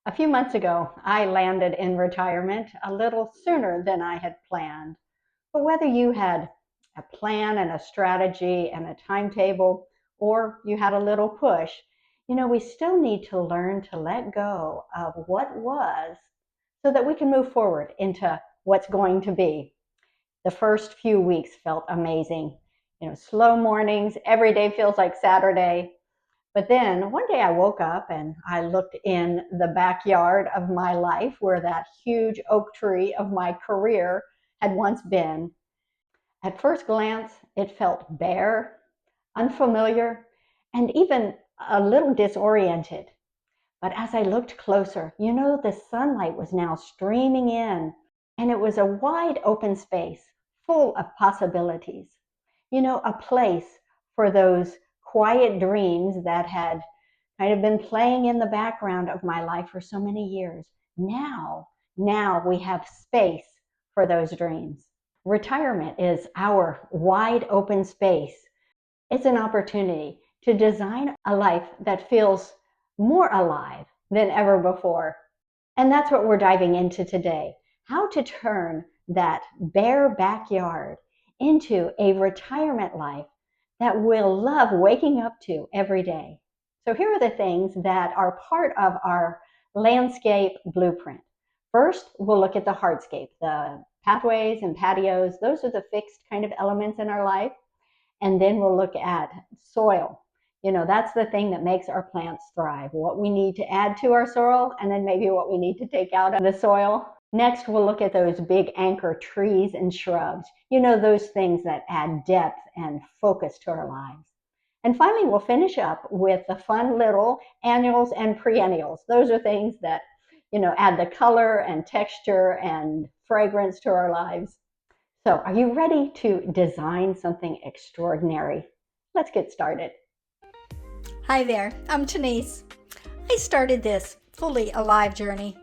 A few months ago, I landed in retirement a little sooner than I had planned. But whether you had a plan and a strategy and a timetable, or you had a little push, we still need to learn to let go of what was so that we can move forward into what's going to be. The first few weeks felt amazing. Slow mornings, every day feels like Saturday. But then one day I woke up and I looked in the backyard of my life where that huge oak tree of my career had once been. At first glance, it felt bare, unfamiliar, and even a little disoriented. But as I looked closer, the sunlight was now streaming in, and it was a wide open space full of possibilities. A place for those quiet dreams that had kind of been playing in the background of my life for so many years. Now we have space for those dreams. Retirement is our wide open space. It's an opportunity to design a life that feels more alive than ever before. And that's what we're diving into today. How to turn that bare backyard into a retirement life that we'll love waking up to every day. So here are the things that are part of our landscape blueprint. First, we'll look at the hardscape, the pathways and patios. Those are the fixed kind of elements in our life. And then we'll look at soil. That's the thing that makes our plants thrive, what we need to add to our soil, and then maybe what we need to take out of the soil. Next, we'll look at those big anchor trees and shrubs, those things that add depth and focus to our lives. And finally, we'll finish up with the fun little annuals and perennials. Those are things that, add the color and texture and fragrance to our lives. So, are you ready to design something extraordinary? Let's get started. Hi there, I'm Denise. I started this fully alive journey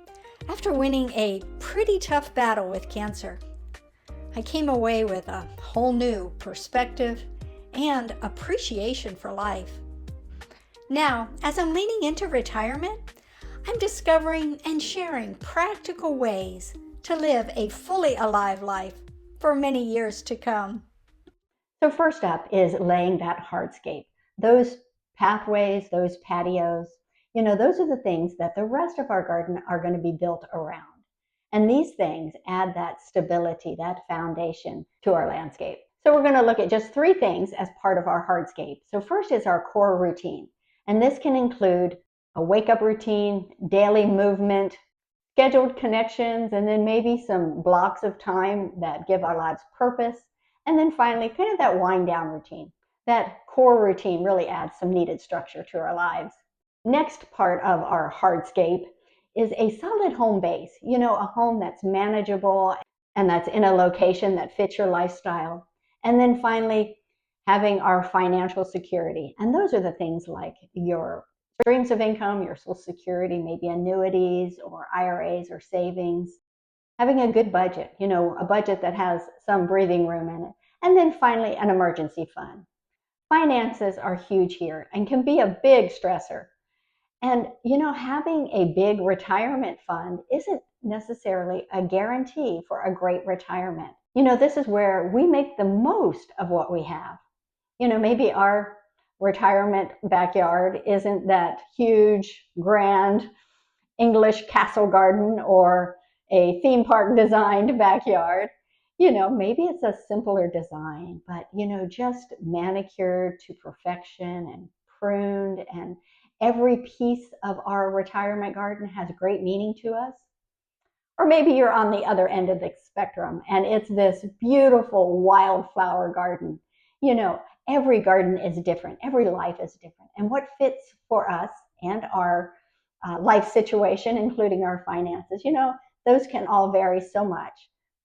after winning a pretty tough battle with cancer. I came away with a whole new perspective and appreciation for life. Now, as I'm leaning into retirement, I'm discovering and sharing practical ways to live a fully alive life for many years to come. So first up is laying that hardscape. Those pathways, those patios, those are the things that the rest of our garden are going to be built around. And these things add that stability, that foundation to our landscape. So we're going to look at just three things as part of our hardscape. So first is our core routine. And this can include a wake-up routine, daily movement, scheduled connections, and then maybe some blocks of time that give our lives purpose. And then finally, kind of that wind down routine. That core routine really adds some needed structure to our lives. Next part of our hardscape is a solid home base, a home that's manageable and that's in a location that fits your lifestyle. And then finally, having our financial security. And those are the things like your streams of income, your Social Security, maybe annuities or IRAs or savings. Having a good budget, a budget that has some breathing room in it. And then finally, an emergency fund. Finances are huge here and can be a big stressor. And, having a big retirement fund isn't necessarily a guarantee for a great retirement. This is where we make the most of what we have. Maybe our retirement backyard isn't that huge, grand English castle garden or a theme park designed backyard. Maybe it's a simpler design, but, just manicured to perfection and pruned, and every piece of our retirement garden has great meaning to us. Or maybe you're on the other end of the spectrum and it's this beautiful wildflower garden. Every garden is different, every life is different. And what fits for us and our life situation, including our finances, those can all vary so much.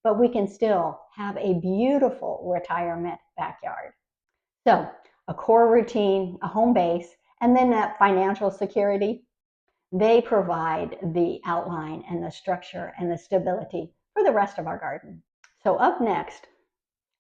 But we can still have a beautiful retirement backyard. So a core routine, a home base, and then that financial security, they provide the outline and the structure and the stability for the rest of our garden. So up next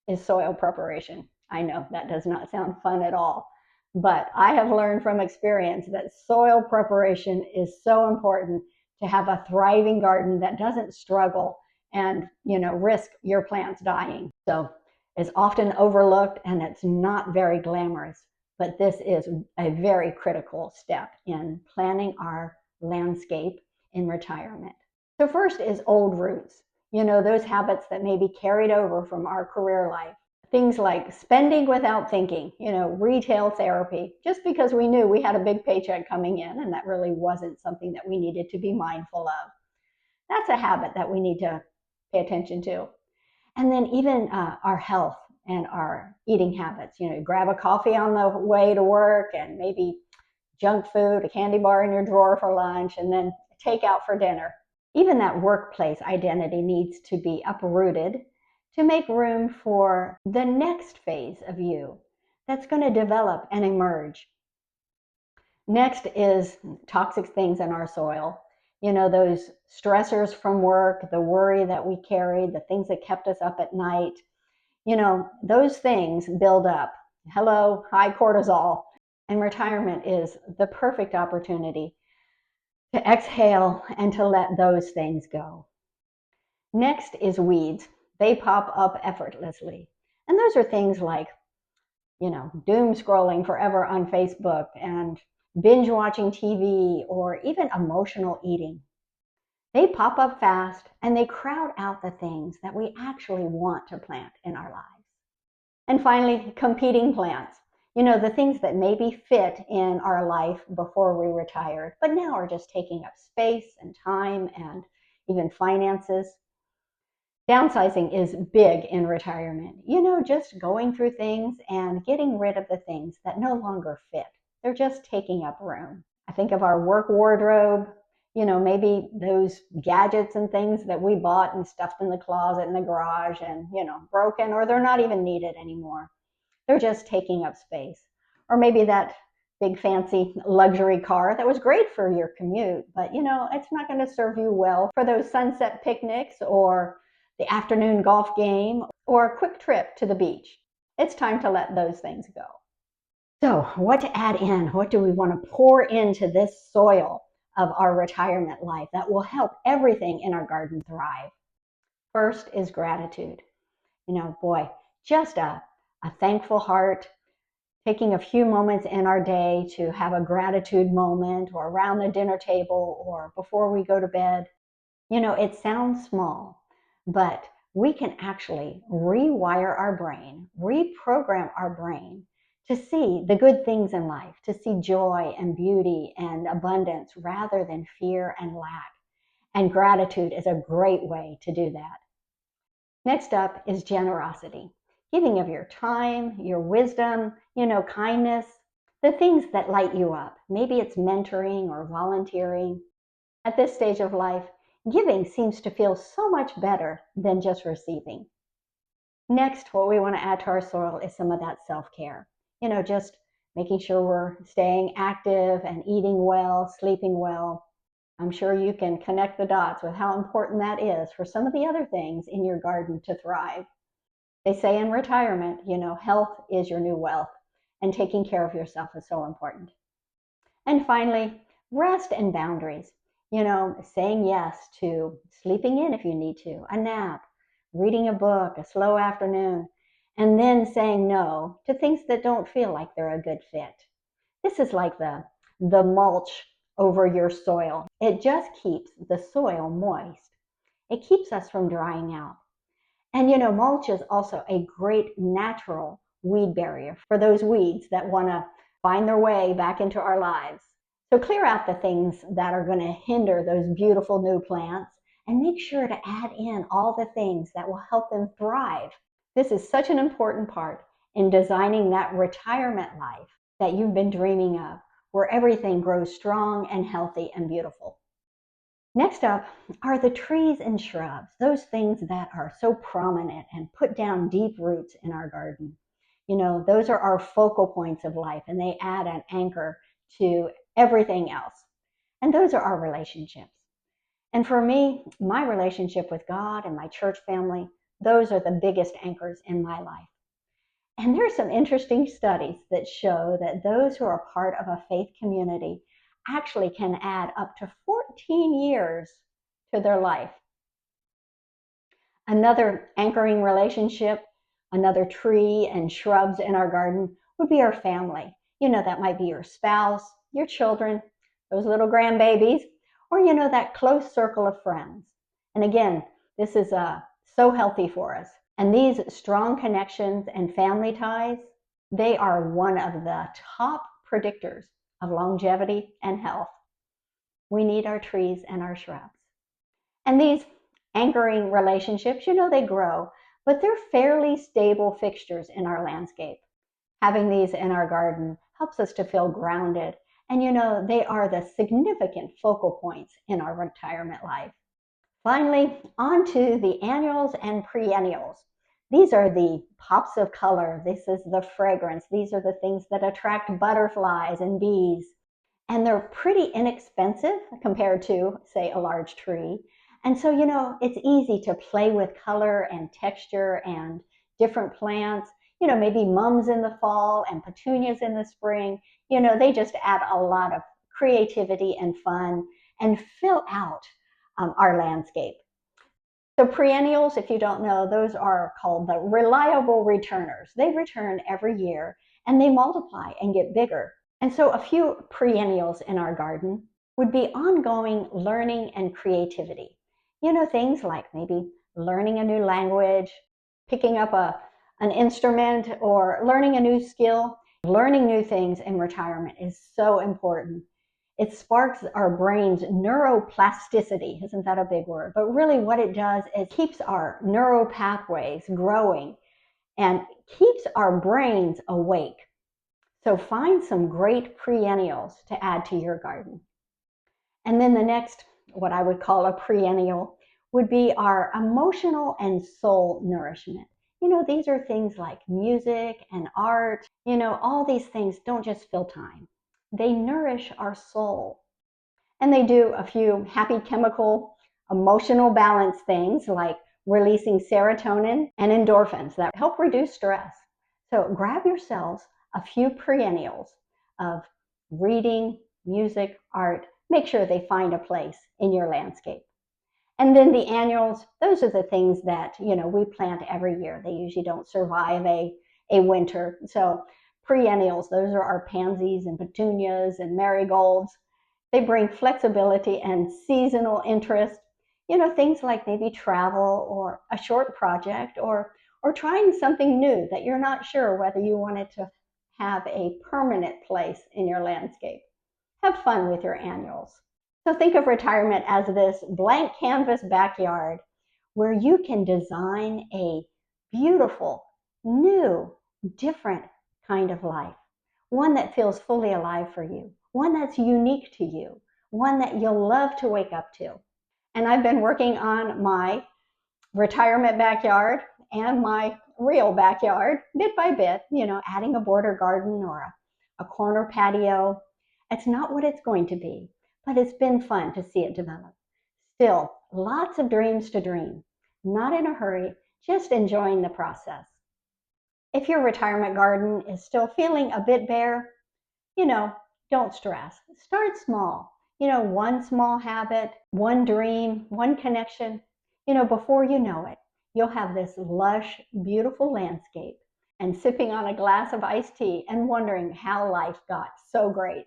is soil preparation. I know that does not sound fun at all, but I have learned from experience that soil preparation is so important to have a thriving garden that doesn't struggle and, risk your plants dying. So it's often overlooked and it's not very glamorous, but this is a very critical step in planning our landscape in retirement. So first is old roots, those habits that may be carried over from our career life. Things like spending without thinking, retail therapy, just because we knew we had a big paycheck coming in and that really wasn't something that we needed to be mindful of. That's a habit that we need to pay attention to. And then even our health and our eating habits, grab a coffee on the way to work and maybe junk food, a candy bar in your drawer for lunch, and then take out for dinner. Even that workplace identity needs to be uprooted to make room for the next phase of you that's going to develop and emerge. Next is toxic things in our soil. Those stressors from work, the worry that we carried, the things that kept us up at night, those things build up. Hello, high cortisol. And retirement is the perfect opportunity to exhale and to let those things go. Next is weeds. They pop up effortlessly. And those are things like, doom scrolling forever on Facebook and binge watching TV or even emotional eating. They pop up fast and they crowd out the things that we actually want to plant in our lives. And finally, competing plants. The things that maybe fit in our life before we retired, but now are just taking up space and time and even finances. Downsizing is big in retirement. Just going through things and getting rid of the things that no longer fit. They're just taking up room. I think of our work wardrobe, maybe those gadgets and things that we bought and stuffed in the closet in the garage and, broken, or they're not even needed anymore. They're just taking up space. Or maybe that big fancy luxury car that was great for your commute, but it's not going to serve you well for those sunset picnics or the afternoon golf game or a quick trip to the beach. It's time to let those things go. So what to add in? What do we want to pour into this soil of our retirement life that will help everything in our garden thrive? First is gratitude. Just a thankful heart, taking a few moments in our day to have a gratitude moment or around the dinner table or before we go to bed. It sounds small, but we can actually rewire our brain, reprogram our brain to see the good things in life, to see joy and beauty and abundance rather than fear and lack. And gratitude is a great way to do that. Next up is generosity, giving of your time, your wisdom, kindness, the things that light you up. Maybe it's mentoring or volunteering. At this stage of life, giving seems to feel so much better than just receiving. Next, what we want to add to our soil is some of that self-care. Just making sure we're staying active and eating well, sleeping well. I'm sure you can connect the dots with how important that is for some of the other things in your garden to thrive. They say in retirement, health is your new wealth, and taking care of yourself is so important. And finally, rest and boundaries. Saying yes to sleeping in if you need to, a nap, reading a book, a slow afternoon, and then saying no to things that don't feel like they're a good fit. This is like the mulch over your soil. It just keeps the soil moist. It keeps us from drying out. And mulch is also a great natural weed barrier for those weeds that want to find their way back into our lives. So clear out the things that are going to hinder those beautiful new plants and make sure to add in all the things that will help them thrive. This is such an important part in designing that retirement life that you've been dreaming of, where everything grows strong and healthy and beautiful. Next up are the trees and shrubs, those things that are so prominent and put down deep roots in our garden. Those are our focal points of life, and they add an anchor to everything else. And those are our relationships. And for me, my relationship with God and my church family, those are the biggest anchors in my life. And there's some interesting studies that show that those who are part of a faith community actually can add up to 14 years to their life. Another anchoring relationship, another tree and shrubs in our garden would be our family. That might be your spouse, your children, those little grandbabies, or that close circle of friends. And again, this is so healthy for us. And these strong connections and family ties, they are one of the top predictors of longevity and health. We need our trees and our shrubs. And these anchoring relationships, they grow, but they're fairly stable fixtures in our landscape. Having these in our garden helps us to feel grounded. And they are the significant focal points in our retirement life. Finally, on to the annuals and perennials. These are the pops of color. This is the fragrance. These are the things that attract butterflies and bees. And they're pretty inexpensive compared to, say, a large tree. And so, it's easy to play with color and texture and different plants. Maybe mums in the fall and petunias in the spring. They just add a lot of creativity and fun and fill out our landscape. So perennials, if you don't know, those are called the reliable returners. They return every year and they multiply and get bigger. And so a few perennials in our garden would be ongoing learning and creativity. Things like maybe learning a new language, picking up an instrument, or learning a new skill. Learning new things in retirement is so important. It sparks our brain's neuroplasticity. Isn't that a big word? But really what it does is keeps our neural pathways growing and keeps our brains awake. So find some great perennials to add to your garden. And then the next, what I would call a perennial, would be our emotional and soul nourishment. These are things like music and art. All these things don't just fill time. They nourish our soul. And they do a few happy chemical, emotional balance things like releasing serotonin and endorphins that help reduce stress. So grab yourselves a few perennials of reading, music, art. Make sure they find a place in your landscape. And then the annuals, those are the things that, we plant every year. They usually don't survive a winter. So perennials, those are our pansies and petunias and marigolds. They bring flexibility and seasonal interest. Things like maybe travel or a short project or trying something new that you're not sure whether you want it to have a permanent place in your landscape. Have fun with your annuals. So think of retirement as this blank canvas backyard where you can design a beautiful, new, different kind of life. One that feels fully alive for you. One that's unique to you. One that you'll love to wake up to. And I've been working on my retirement backyard and my real backyard bit by bit, adding a border garden or a corner patio. It's not what it's going to be, but it's been fun to see it develop. Still, lots of dreams to dream. Not in a hurry, just enjoying the process. If your retirement garden is still feeling a bit bare, don't stress. Start small. One small habit, one dream, one connection. Before you know it, you'll have this lush, beautiful landscape and sipping on a glass of iced tea and wondering how life got so great.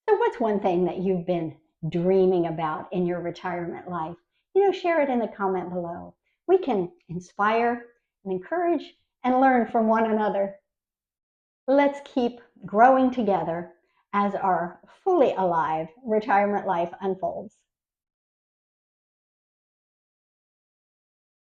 So what's one thing that you've been dreaming about in your retirement life? Share it in the comment below. We can inspire and encourage and learn from one another. Let's keep growing together as our fully alive retirement life unfolds.